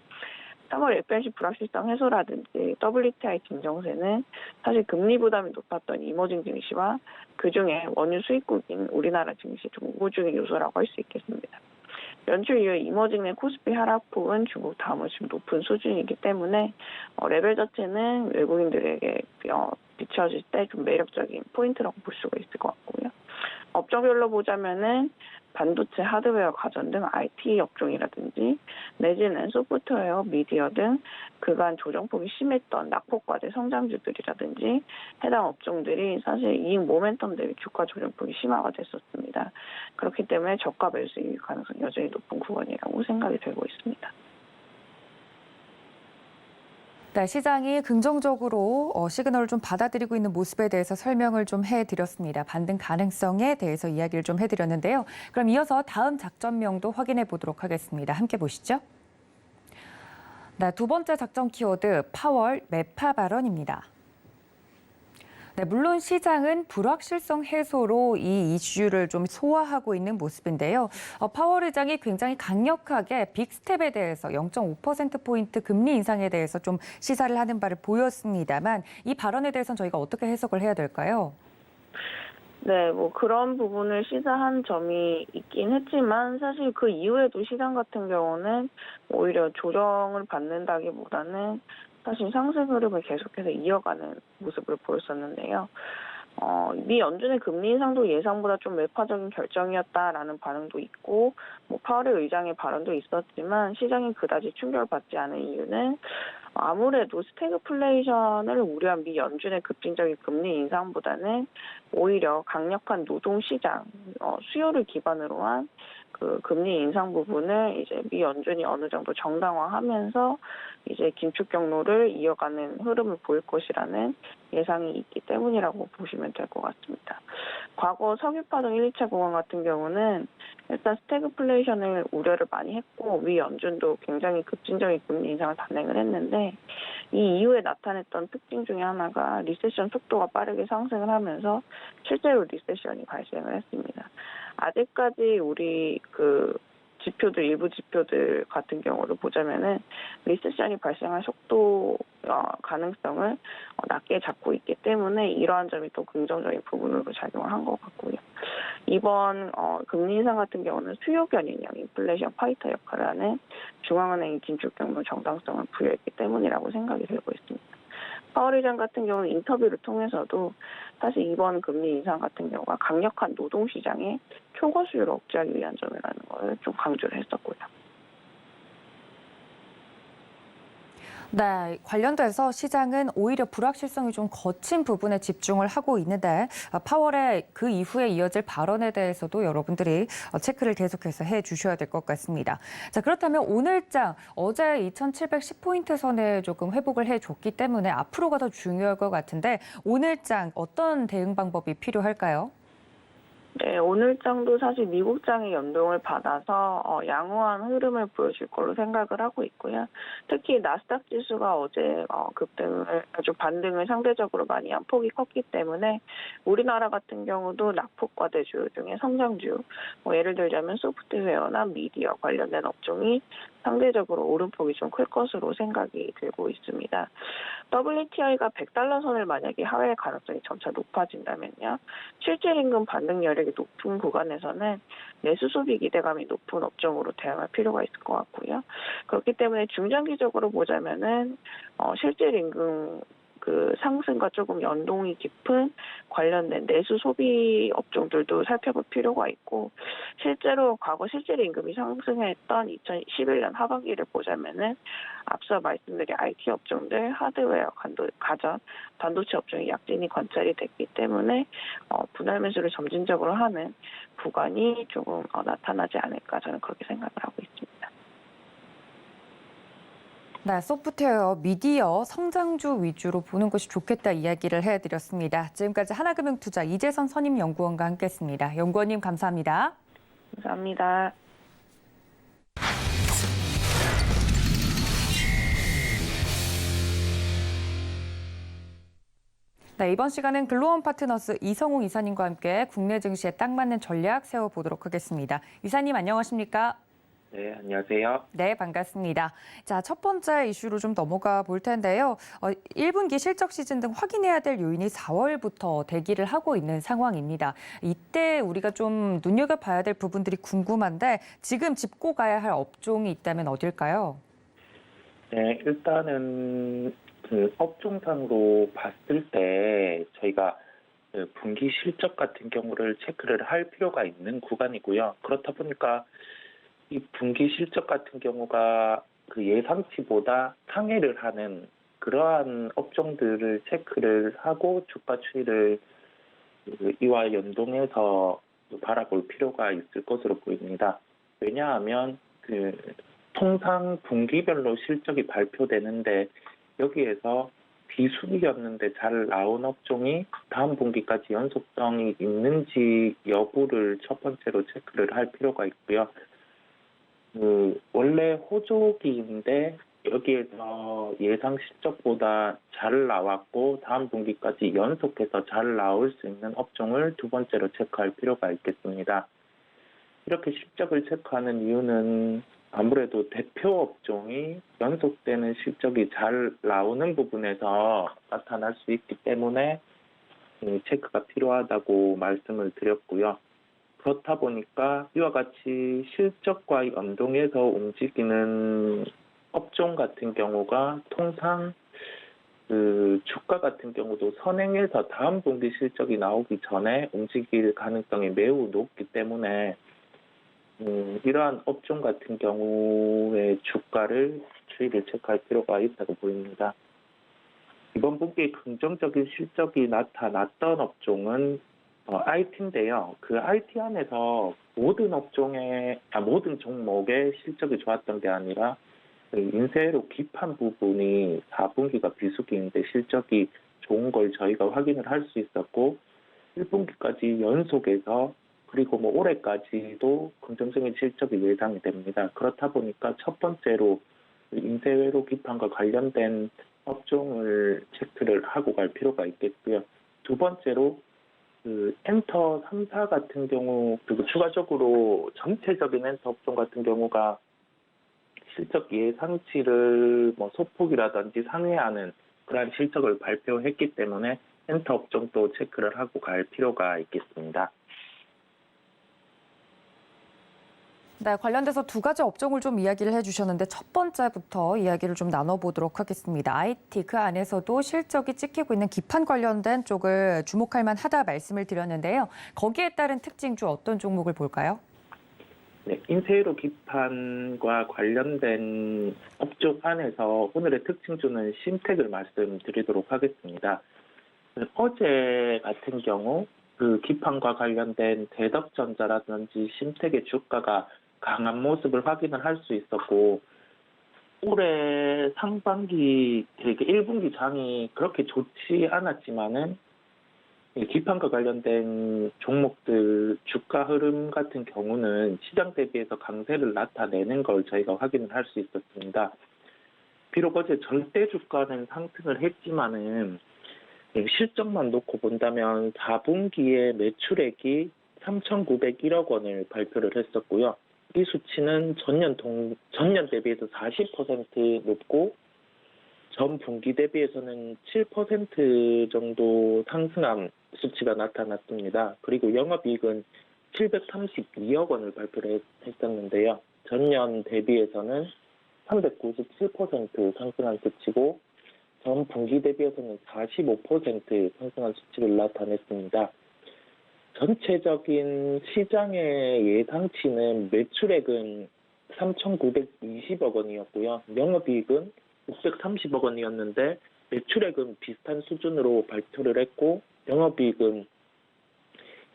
3월 FOMC 불확실성 해소라든지 WTI 진정세는 사실 금리 부담이 높았던 이머징 증시와 그중에 원유 수입국인 우리나라 증시 좀 우호적인 요소라고 할 수 있겠습니다. 연초 이후에 이머징 내 코스피 하락폭은 중국 다음으로 지금 높은 수준이기 때문에 레벨 자체는 외국인들에게 비춰질 때 좀 매력적인 포인트라고 볼 수가 있을 것 같고요. 업종별로 보자면은 반도체, 하드웨어, 가전 등 IT 업종이라든지 내지는 소프트웨어, 미디어 등 그간 조정폭이 심했던 낙폭과대 성장주들이라든지 해당 업종들이 사실 이익 모멘텀 대비 주가 조정폭이 심화가 됐었습니다. 그렇기 때문에 저가 매수 이익 가능성이 여전히 높은 구간이라고 생각이 되고 있습니다. 네, 시장이 긍정적으로 시그널을 좀 받아들이고 있는 모습에 대해서 설명을 좀 해드렸습니다. 반등 가능성에 대해서 이야기를 좀 해드렸는데요. 그럼 이어서 다음 작전명도 확인해 보도록 하겠습니다. 함께 보시죠. 네, 두 번째 작전 키워드 파월 매파 발언입니다. 네, 물론 시장은 불확실성 해소로 이 이슈를 좀 소화하고 있는 모습인데요. 파월 의장이 굉장히 강력하게 빅스텝에 대해서 0.5%포인트 금리 인상에 대해서 좀 시사를 하는 바를 보였습니다만 이 발언에 대해서는 저희가 어떻게 해석을 해야 될까요? 네, 그런 부분을 시사한 점이 있긴 했지만 사실 그 이후에도 시장 같은 경우는 오히려 조정을 받는다기보다는 사실 상승 흐름을 계속해서 이어가는 모습을 보였었는데요. 미 연준의 금리 인상도 예상보다 좀 매파적인 결정이었다라는 반응도 있고, 파월의 의장의 발언도 있었지만 시장이 그다지 충격을 받지 않은 이유는 아무래도 스태그플레이션을 우려한 미 연준의 급진적인 금리 인상보다는 오히려 강력한 노동시장, 수요를 기반으로 한 그 금리 인상 부분을 이제 미 연준이 어느 정도 정당화하면서 이제 긴축 경로를 이어가는 흐름을 보일 것이라는 예상이 있기 때문이라고 보시면 될 것 같습니다. 과거 석유파동 1, 2차 공황 같은 경우는 일단 스태그플레이션을 우려를 많이 했고 미 연준도 굉장히 급진적인 금리 인상을 단행을 했는데 이 이후에 나타냈던 특징 중에 하나가 리세션 속도가 빠르게 상승을 하면서 실제로 리세션이 발생을 했습니다. 아직까지 우리 그 지표들, 일부 지표들 같은 경우를 보자면은 리세션이 발생할 속도 가능성을 낮게 잡고 있기 때문에 이러한 점이 또 긍정적인 부분으로 작용을 한 것 같고요. 이번 금리 인상 같은 경우는 수요 견인형 인플레이션 파이터 역할을 하는 중앙은행의 긴축 경로 정당성을 부여했기 때문이라고 생각이 들고 있습니다. 파월 의장 같은 경우는 인터뷰를 통해서도 사실 이번 금리 인상 같은 경우가 강력한 노동시장의 초과 수요를 억제하기 위한 점이라는 걸 좀 강조를 했었고요. 네, 관련돼서 시장은 오히려 불확실성이 좀 거친 부분에 집중을 하고 있는데 파월의 그 이후에 이어질 발언에 대해서도 여러분들이 체크를 계속해서 해주셔야 될 것 같습니다. 자, 그렇다면 오늘장 어제 2,710포인트 선에 조금 회복을 해줬기 때문에 앞으로가 더 중요할 것 같은데 오늘장 어떤 대응 방법이 필요할까요? 네, 오늘장도 사실 미국장의 연동을 받아서 양호한 흐름을 보여줄 걸로 생각을 하고 있고요. 특히 나스닥 지수가 어제 급등을 아주 반등을 상대적으로 많이 한 폭이 컸기 때문에 우리나라 같은 경우도 낙폭과대주 중에 성장주, 예를 들자면 소프트웨어나 미디어 관련된 업종이 상대적으로 오름폭이 좀 클 것으로 생각이 들고 있습니다. WTI가 100달러 선을 만약에 하회할 가능성이 점차 높아진다면요. 실질 임금 반등 여력이 높은 구간에서는 내수 소비 기대감이 높은 업종으로 대응할 필요가 있을 것 같고요. 그렇기 때문에 중장기적으로 보자면은 실질 임금 그 상승과 조금 연동이 깊은 관련된 내수 소비 업종들도 살펴볼 필요가 있고 실제로 과거 실질 임금이 상승했던 2011년 하반기를 보자면은 앞서 말씀드린 IT 업종들, 하드웨어, 가전, 반도체 업종의 약진이 관찰이 됐기 때문에 분할 매수를 점진적으로 하는 구간이 조금 나타나지 않을까 저는 그렇게 생각을 하고 있습니다. 네, 소프트웨어, 미디어, 성장주 위주로 보는 것이 좋겠다 이야기를 해드렸습니다. 지금까지 하나금융투자 이재선 선임연구원과 함께했습니다. 연구원님 감사합니다. 감사합니다. 네, 이번 시간은 글로원 파트너스 이성웅 이사님과 함께 국내 증시에 딱 맞는 전략 세워보도록 하겠습니다. 이사님 안녕하십니까? 네, 안녕하세요. 네, 반갑습니다. 자, 첫 번째 이슈로 좀 넘어가 볼 텐데요. 1분기 실적 시즌 등 확인해야 될 요인이 4월부터 대기를 하고 있는 상황입니다. 이때 우리가 좀 눈여겨봐야 될 부분들이 궁금한데 지금 짚고 가야 할 업종이 있다면 어딜까요? 네, 일단은 그 업종상으로 봤을 때 저희가 그 분기 실적 같은 경우를 체크를 할 필요가 있는 구간이고요. 그렇다 보니까 이 분기 실적 같은 경우가 그 예상치보다 상회를 하는 그러한 업종들을 체크를 하고 주가 추이를 이와 연동해서 바라볼 필요가 있을 것으로 보입니다. 왜냐하면 그 통상 분기별로 실적이 발표되는데 여기에서 비수기였는데 잘 나온 업종이 다음 분기까지 연속성이 있는지 여부를 첫 번째로 체크를 할 필요가 있고요. 원래 호조기인데 여기에서 예상 실적보다 잘 나왔고 다음 분기까지 연속해서 잘 나올 수 있는 업종을 두 번째로 체크할 필요가 있겠습니다. 이렇게 실적을 체크하는 이유는 아무래도 대표 업종이 연속되는 실적이 잘 나오는 부분에서 나타날 수 있기 때문에 체크가 필요하다고 말씀을 드렸고요. 그렇다 보니까 이와 같이 실적과 연동해서 움직이는 업종 같은 경우가 통상 그 주가 같은 경우도 선행해서 다음 분기 실적이 나오기 전에 움직일 가능성이 매우 높기 때문에 이러한 업종 같은 경우의 주가를 추이를 체크할 필요가 있다고 보입니다. 이번 분기에 긍정적인 실적이 나타났던 업종은 IT인데요. 그 IT 안에서 모든 모든 종목의 실적이 좋았던 게 아니라 그 인쇄로 기판 부분이 4분기가 비수기인데 실적이 좋은 걸 저희가 확인을 할 수 있었고 1분기까지 연속해서 그리고 뭐 올해까지도 긍정적인 실적이 예상이 됩니다. 그렇다 보니까 첫 번째로 인쇄회로 기판과 관련된 업종을 체크를 하고 갈 필요가 있겠고요. 두 번째로 그 엔터 3사 같은 경우 그리고 추가적으로 전체적인 엔터 업종 같은 경우가 실적 예상치를 뭐 소폭이라든지 상회하는 그러한 실적을 발표했기 때문에 엔터 업종도 체크를 하고 갈 필요가 있겠습니다. 네, 관련돼서 두 가지 업종을 좀 이야기를 해주셨는데 첫 번째부터 이야기를 좀 나눠보도록 하겠습니다. IT, 그 안에서도 실적이 찍히고 있는 기판 관련된 쪽을 주목할 만하다 말씀을 드렸는데요. 거기에 따른 특징주 어떤 종목을 볼까요? 네, 인쇄로 기판과 관련된 업종 안에서 오늘의 특징주는 심텍을 말씀드리도록 하겠습니다. 어제 같은 경우 그 기판과 관련된 대덕전자라든지 심텍의 주가가 강한 모습을 확인을 할 수 있었고 올해 상반기 그러니까 1분기 장이 그렇게 좋지 않았지만은 기판과 관련된 종목들 주가 흐름 같은 경우는 시장 대비해서 강세를 나타내는 걸 저희가 확인을 할 수 있었습니다. 비록 어제 절대 주가는 상승을 했지만은 실적만 놓고 본다면 4분기에 매출액이 3,901억 원을 발표를 했었고요. 이 수치는 전년 대비해서 40% 높고 전 분기 대비해서는 7% 정도 상승한 수치가 나타났습니다. 그리고 영업이익은 732억 원을 발표를 했었는데요. 전년 대비해서는 397% 상승한 수치고 전 분기 대비해서는 45% 상승한 수치를 나타냈습니다. 전체적인 시장의 예상치는 매출액은 3,920억 원이었고요. 영업이익은 630억 원이었는데 매출액은 비슷한 수준으로 발표를 했고 영업이익은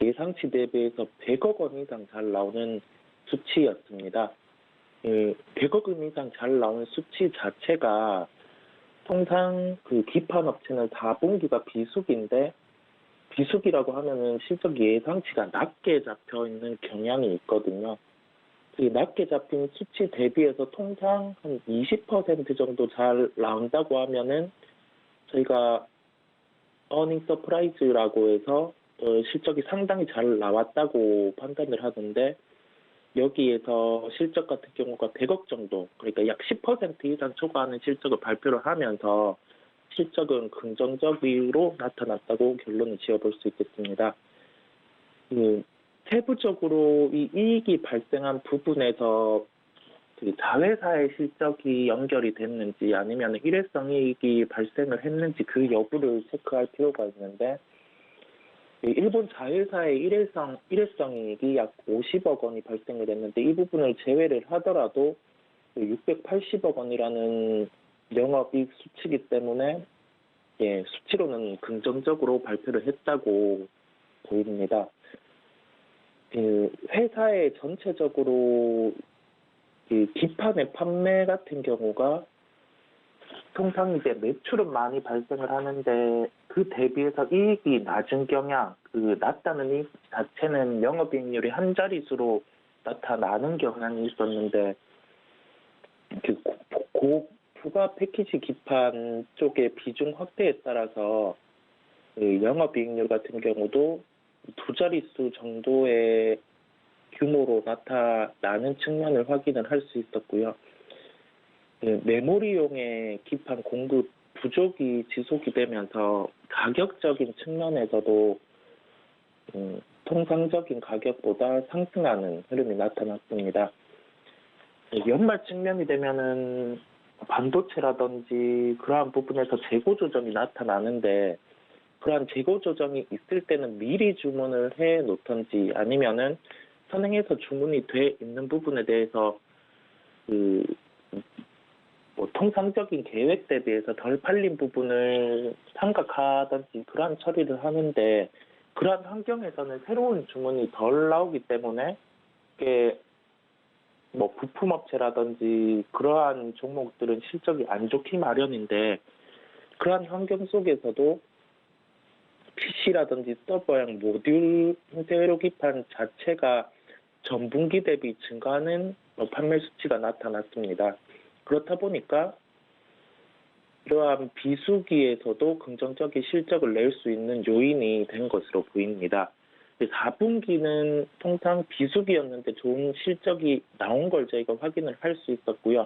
예상치 대비해서 100억 원 이상 잘 나오는 수치였습니다. 100억 원 이상 잘 나오는 수치 자체가 통상 그 기판 업체는 4분기가 비수기인데 비수기라고 하면은 실적 예상치가 낮게 잡혀 있는 경향이 있거든요. 이 낮게 잡힌 수치 대비해서 통상 한 20% 정도 잘 나온다고 하면은 저희가 어닝 서프라이즈라고 해서 실적이 상당히 잘 나왔다고 판단을 하는데 여기에서 실적 같은 경우가 100억 정도, 그러니까 약 10% 이상 초과하는 실적을 발표를 하면서 실적은 긍정적으로 나타났다고 결론을 지어볼 수 있겠습니다. 세부적으로 이 이익이 발생한 부분에서 그 자회사의 실적이 연결이 됐는지 아니면 일회성 이익이 발생을 했는지 그 여부를 체크할 필요가 있는데 일본 자회사의 일회성 이익이 약 50억 원이 발생을 했는데 이 부분을 제외를 하더라도 680억 원이라는 영업이익 수치이기 때문에 수치로는 긍정적으로 발표를 했다고 보입니다. 회사의 전체적으로 기판의 판매 같은 경우가 통상 이제 매출은 많이 발생을 하는데 그 대비해서 이익이 낮은 경향, 그 낮다는 이익 자체는 영업이익률이 한 자릿수로 나타나는 경향이 있었는데 그 고부가 패키지 기판 쪽의 비중 확대에 따라서 영업이익률 같은 경우도 두 자릿수 정도의 규모로 나타나는 측면을 확인을 할 수 있었고요. 메모리용의 기판 공급 부족이 지속이 되면서 가격적인 측면에서도 통상적인 가격보다 상승하는 흐름이 나타났습니다. 연말 측면이 되면은 반도체라든지 그러한 부분에서 재고 조정이 나타나는데 그러한 재고 조정이 있을 때는 미리 주문을 해 놓던지 아니면은 선행해서 주문이 돼 있는 부분에 대해서 통상적인 계획 대비해서 덜 팔린 부분을 삼각하든지 그러한 처리를 하는데 그러한 환경에서는 새로운 주문이 덜 나오기 때문에 이게 뭐 부품업체라든지 그러한 종목들은 실적이 안 좋기 마련인데 그러한 환경 속에서도 PC라든지 서버형 모듈 인테그로 기판 자체가 전분기 대비 증가하는 판매 수치가 나타났습니다. 그렇다 보니까 이러한 비수기에서도 긍정적인 실적을 낼 수 있는 요인이 된 것으로 보입니다. 4분기는 통상 비수기였는데 좋은 실적이 나온 걸 저희가 확인을 할 수 있었고요.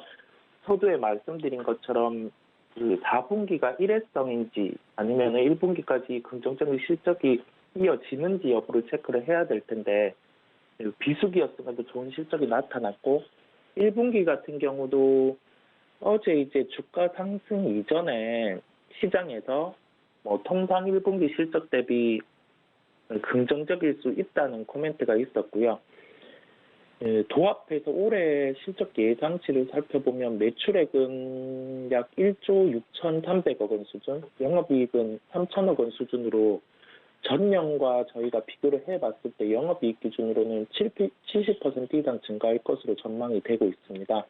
서두에 말씀드린 것처럼 그 4분기가 일회성인지 아니면 1분기까지 긍정적인 실적이 이어지는지 여부를 체크를 해야 될 텐데 비수기였음에도 좋은 실적이 나타났고 1분기 같은 경우도 어제 이제 주가 상승 이전에 시장에서 뭐 통상 1분기 실적 대비 긍정적일 수 있다는 코멘트가 있었고요. 도합해서 올해 실적 예상치를 살펴보면 매출액은 약 1조 6,300억 원 수준, 영업이익은 3천억 원 수준으로 전년과 저희가 비교를 해봤을 때 영업이익 기준으로는 70% 이상 증가할 것으로 전망이 되고 있습니다.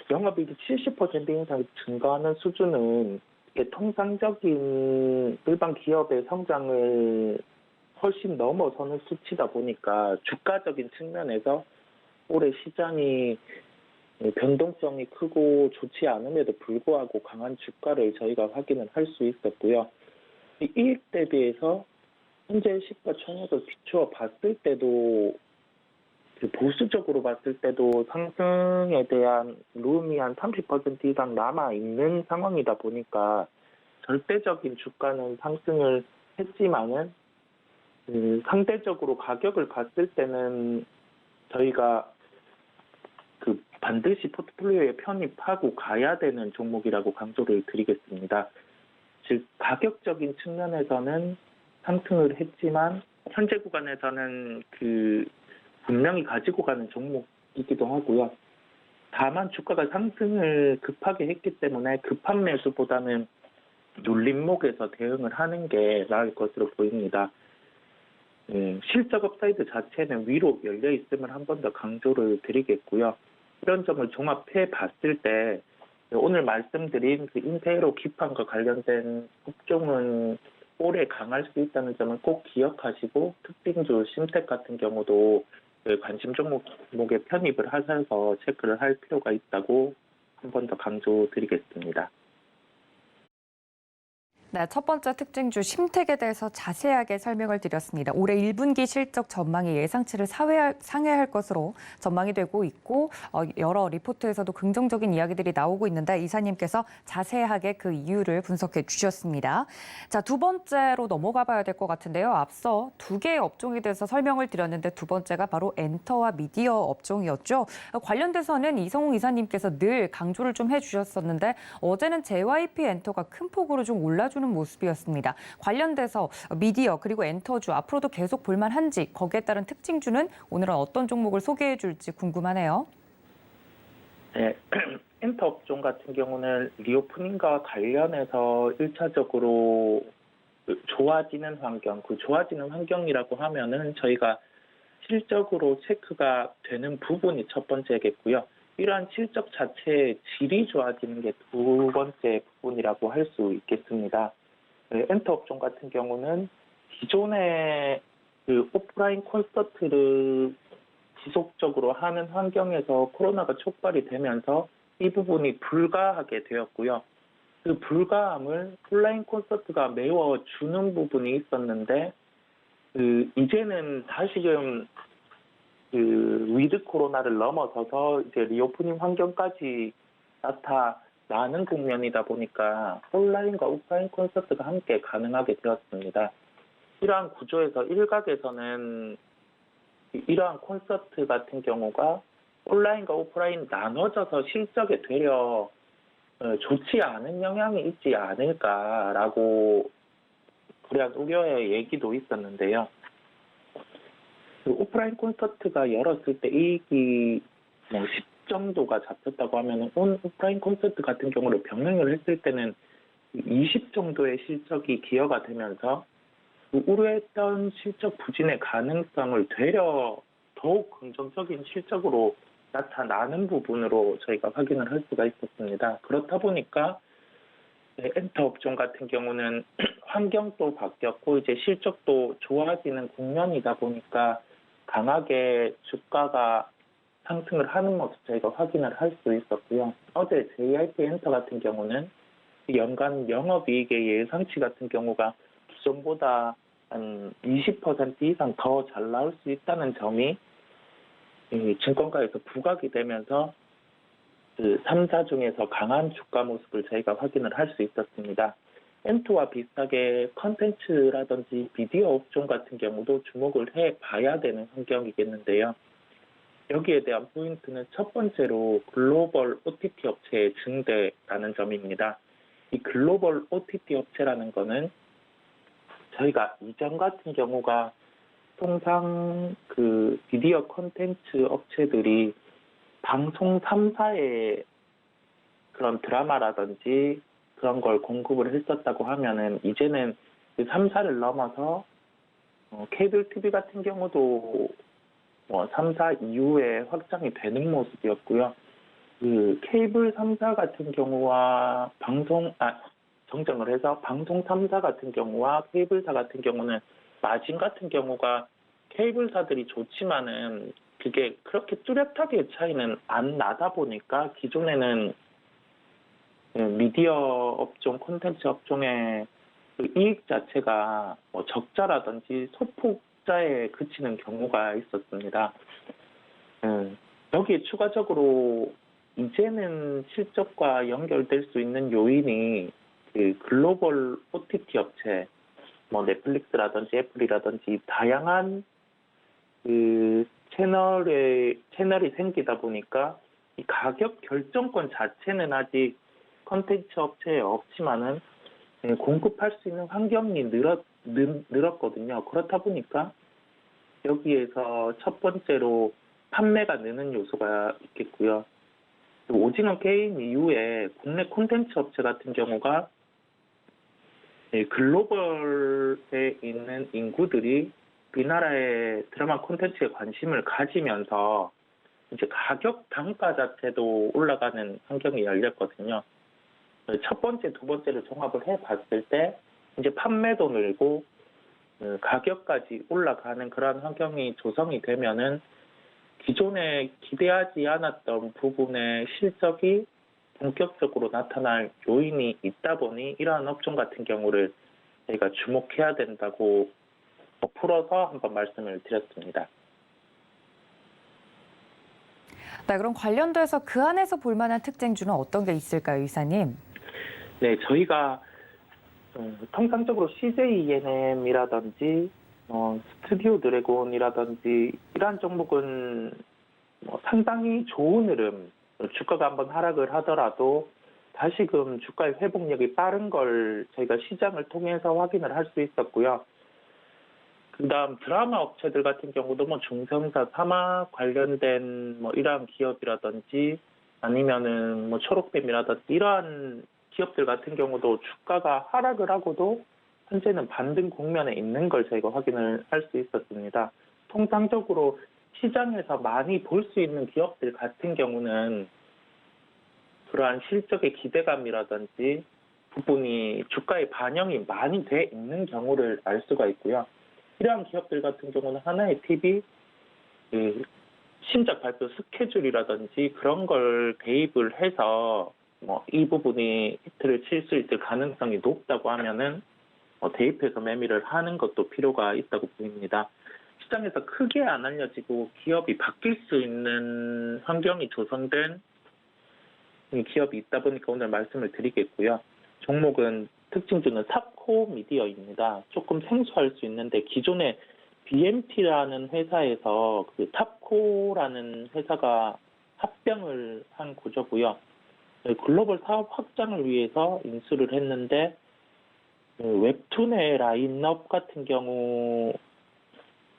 영업이익이 70% 이상 증가하는 수준은 통상적인 일반 기업의 성장을 훨씬 넘어서는 수치다 보니까 주가적인 측면에서 올해 시장이 변동성이 크고 좋지 않음에도 불구하고 강한 주가를 저희가 확인을 할 수 있었고요. 이익 대비해서 현재 시가 총액을 비추어 봤을 때도 보수적으로 봤을 때도 상승에 대한 룸이 한 30% 이상 남아있는 상황이다 보니까 절대적인 주가는 상승을 했지만은 상대적으로 가격을 봤을 때는 저희가 반드시 포트폴리오에 편입하고 가야 되는 종목이라고 강조를 드리겠습니다. 즉 가격적인 측면에서는 상승을 했지만 현재 구간에서는 분명히 가지고 가는 종목이기도 하고요. 다만 주가가 상승을 급하게 했기 때문에 급한 매수보다는 눌림목에서 대응을 하는 게 나을 것으로 보입니다. 실적 업사이드 자체는 위로 열려 있음을 한 번 더 강조를 드리겠고요. 이런 점을 종합해 봤을 때 오늘 말씀드린 인테그로 기판과 관련된 업종은 올해 강할 수 있다는 점을 꼭 기억하시고 특징주 심텍 같은 경우도 관심 종목에 편입을 하셔서 체크를 할 필요가 있다고 한 번 더 강조드리겠습니다. 네, 첫 번째 특징주 심텍에 대해서 자세하게 설명을 드렸습니다. 올해 1분기 실적 전망이 예상치를 상회할 것으로 전망이 되고 있고 여러 리포트에서도 긍정적인 이야기들이 나오고 있는데 이사님께서 자세하게 그 이유를 분석해 주셨습니다. 자, 두 번째로 넘어가 봐야 될 것 같은데요. 앞서 두 개의 업종에 대해서 설명을 드렸는데 두 번째가 바로 엔터와 미디어 업종이었죠. 관련돼서는 이성웅 이사님께서 늘 강조를 좀 해주셨었는데 어제는 JYP 엔터가 큰 폭으로 좀 올라주는 모습이었습니다. 관련돼서 미디어 그리고 엔터주 앞으로도 계속 볼만한지 거기에 따른 특징주는 오늘은 어떤 종목을 소개해 줄지 궁금하네요. 네, 엔터 업종 같은 경우는 리오프닝과 관련해서 1차적으로 좋아지는 환경, 좋아지는 환경이라고 하면은 저희가 실적으로 체크가 되는 부분이 첫 번째겠고요. 이러한 실적 자체의 질이 좋아지는 게 두 번째 부분이라고 할 수 있겠습니다. 엔터 업종 같은 경우는 기존의 오프라인 콘서트를 지속적으로 하는 환경에서 코로나가 촉발이 되면서 이 부분이 불가하게 되었고요. 그 불가함을 온라인 콘서트가 메워주는 부분이 있었는데 이제는 다시금 위드 코로나를 넘어서서 이제 리오프닝 환경까지 나타나는 국면이다 보니까 온라인과 오프라인 콘서트가 함께 가능하게 되었습니다. 이러한 구조에서 일각에서는 이러한 콘서트 같은 경우가 온라인과 오프라인 나눠져서 실적에 되려 좋지 않은 영향이 있지 않을까라고 그런 우려의 얘기도 있었는데요. 오프라인 콘서트가 열었을 때 이익이 10 정도가 잡혔다고 하면 오프라인 콘서트 같은 경우를 병행을 했을 때는 20 정도의 실적이 기여가 되면서 우려했던 실적 부진의 가능성을 되려 더욱 긍정적인 실적으로 나타나는 부분으로 저희가 확인을 할 수가 있었습니다. 그렇다 보니까 엔터 업종 같은 경우는 환경도 바뀌었고 이제 실적도 좋아지는 국면이다 보니까 강하게 주가가 상승을 하는 모습 저희가 확인을 할 수 있었고요. 어제 JYP 엔터 같은 경우는 연간 영업이익의 예상치 같은 경우가 기존보다 한 20% 이상 더 잘 나올 수 있다는 점이 증권가에서 부각이 되면서 그 3사 중에서 강한 주가 모습을 저희가 확인을 할 수 있었습니다. 엔터와 비슷하게 컨텐츠라든지 비디오 업종 같은 경우도 주목을 해봐야 되는 환경이겠는데요. 여기에 대한 포인트는 첫 번째로 글로벌 OTT 업체의 증대라는 점입니다. 이 글로벌 OTT 업체라는 거는 저희가 이전 같은 경우가 통상 그 비디오 콘텐츠 업체들이 방송 3사의 그런 드라마라든지 그런 걸 공급을 했었다고 하면은 이제는 그 3사를 넘어서 케이블 TV 같은 경우도 3사 이후에 확장이 되는 모습이었고요. 그 케이블 3사 같은 경우와 정정을 해서 방송 3사 같은 경우와 케이블사 같은 경우는 마진 같은 경우가 케이블사들이 좋지만은 그게 그렇게 뚜렷하게 차이는 안 나다 보니까 기존에는 미디어 업종, 콘텐츠 업종의 그 이익 자체가 적자라든지 소폭자에 그치는 경우가 있었습니다. 여기에 추가적으로 이제는 실적과 연결될 수 있는 요인이 그 글로벌 OTT 업체, 넷플릭스라든지 애플이라든지 다양한 그 채널이 생기다 보니까 이 가격 결정권 자체는 아직 컨텐츠 업체에 없지만은 공급할 수 있는 환경이 늘었거든요. 그렇다 보니까 여기에서 첫 번째로 판매가 느는 요소가 있겠고요. 오징어 게임 이후에 국내 콘텐츠 업체 같은 경우가 글로벌에 있는 인구들이 우리나라의 드라마 콘텐츠에 관심을 가지면서 이제 가격 단가 자체도 올라가는 환경이 열렸거든요. 첫 번째, 두 번째를 종합을 해봤을 때 이제 판매도 늘고 가격까지 올라가는 그런 환경이 조성이 되면은 기존에 기대하지 않았던 부분의 실적이 본격적으로 나타날 요인이 있다 보니 이러한 업종 같은 경우를 저희가 주목해야 된다고 풀어서 한번 말씀을 드렸습니다. 네, 그럼 관련돼서 그 안에서 볼 만한 특징주는 어떤 게 있을까요, 이사님? 네, 저희가 통상적으로 CJ ENM이라든지 스튜디오 드래곤이라든지 이러한 종목은 상당히 좋은 흐름, 주가가 한번 하락을 하더라도 다시금 주가의 회복력이 빠른 걸 저희가 시장을 통해서 확인을 할 수 있었고요. 그다음 드라마 업체들 같은 경우도 중성사, 사마 관련된 이러한 기업이라든지 아니면은 초록뱀이라든지 이러한 기업들 같은 경우도 주가가 하락을 하고도 현재는 반등 국면에 있는 걸 저희가 확인을 할 수 있었습니다. 통상적으로 시장에서 많이 볼 수 있는 기업들 같은 경우는 그러한 실적의 기대감이라든지 부분이 주가에 반영이 많이 돼 있는 경우를 알 수가 있고요. 이러한 기업들 같은 경우는 하나의 팁이 신작 발표 스케줄이라든지 그런 걸 대입을 해서 이 부분이 히트를 칠 수 있을 가능성이 높다고 하면은 대입해서 매매를 하는 것도 필요가 있다고 보입니다. 시장에서 크게 안 알려지고 기업이 바뀔 수 있는 환경이 조성된 기업이 있다 보니까 오늘 말씀을 드리겠고요. 종목은 특징주는 탑코 미디어입니다. 조금 생소할 수 있는데 기존에 BMT라는 회사에서 그 탑코라는 회사가 합병을 한 구조고요. 글로벌 사업 확장을 위해서 인수를 했는데 웹툰의 라인업 같은 경우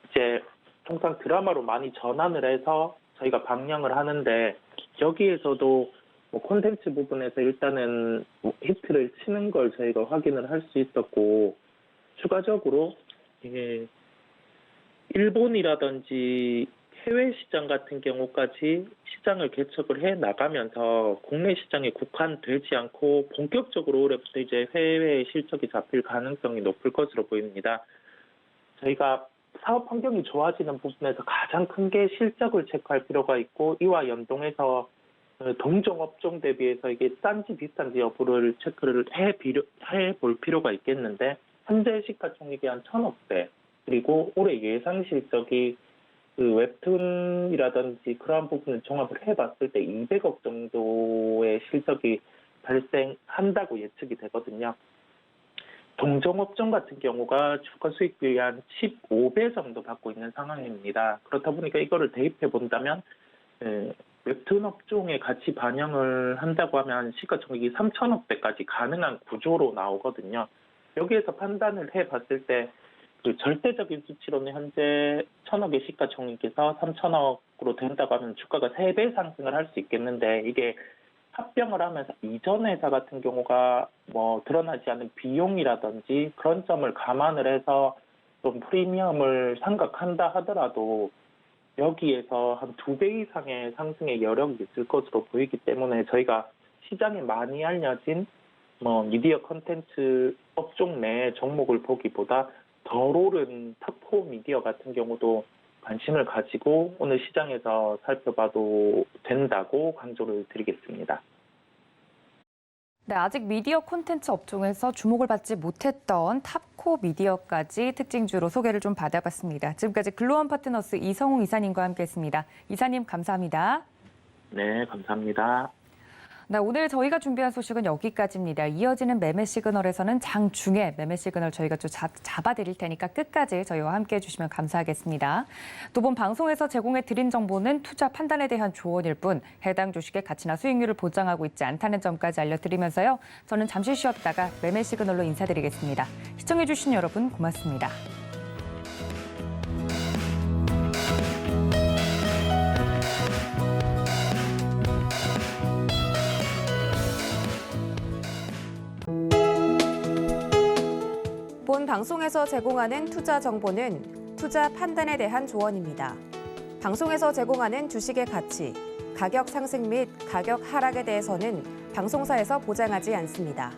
이제 통상 드라마로 많이 전환을 해서 저희가 방영을 하는데 여기에서도 콘텐츠 부분에서 일단은 히트를 치는 걸 저희가 확인을 할 수 있었고 추가적으로 이게 일본이라든지 해외 시장 같은 경우까지 시장을 개척을 해 나가면서 국내 시장에 국한되지 않고 본격적으로 올해부터 이제 해외 실적이 잡힐 가능성이 높을 것으로 보입니다. 저희가 사업 환경이 좋아지는 부분에서 가장 큰 게 실적을 체크할 필요가 있고, 이와 연동해서 동종 업종 대비해서 이게 싼지 비싼지 여부를 체크를 해볼 필요가 있겠는데, 현재 시가총액이 한 1,000억 대, 그리고 올해 예상 실적이 그 웹툰이라든지 그러한 부분을 종합을 해봤을 때 200억 정도의 실적이 발생한다고 예측이 되거든요. 동종업종 같은 경우가 주가 수익 비율이 한 15배 정도 받고 있는 상황입니다. 그렇다 보니까 이거를 대입해 본다면 웹툰 업종에 같이 반영을 한다고 하면 시가총액이 3,000억대까지 가능한 구조로 나오거든요. 여기에서 판단을 해봤을 때 그 절대적인 수치로는 현재 1,000억의 시가총액에서 3,000억으로 된다고 하면 주가가 3배 상승을 할 수 있겠는데, 이게 합병을 하면서 이전 회사 같은 경우가 뭐 드러나지 않은 비용이라든지 그런 점을 감안을 해서 좀 프리미엄을 생각한다 하더라도 여기에서 한 2배 이상의 상승의 여력이 있을 것으로 보이기 때문에, 저희가 시장에 많이 알려진 뭐 미디어 콘텐츠 업종 내 종목을 보기보다 덜 오른 탑4 미디어 같은 경우도 관심을 가지고 오늘 시장에서 살펴봐도 된다고 강조를 드리겠습니다. 네, 아직 미디어 콘텐츠 업종에서 주목을 받지 못했던 탑코 미디어까지 특징주로 소개를 좀 받아봤습니다. 지금까지 글로원 파트너스 이성웅 이사님과 함께했습니다. 이사님 감사합니다. 네, 감사합니다. 네, 오늘 저희가 준비한 소식은 여기까지입니다. 이어지는 매매 시그널에서는 장중에 매매 시그널 저희가 좀 잡아드릴 테니까 끝까지 저희와 함께해 주시면 감사하겠습니다. 또 본 방송에서 제공해 드린 정보는 투자 판단에 대한 조언일 뿐 해당 주식의 가치나 수익률을 보장하고 있지 않다는 점까지 알려드리면서요. 저는 잠시 쉬었다가 매매 시그널로 인사드리겠습니다. 시청해 주신 여러분 고맙습니다. 본 방송에서 제공하는 투자 정보는 투자 판단에 대한 조언입니다. 방송에서 제공하는 주식의 가치, 가격 상승 및 가격 하락에 대해서는 방송사에서 보장하지 않습니다.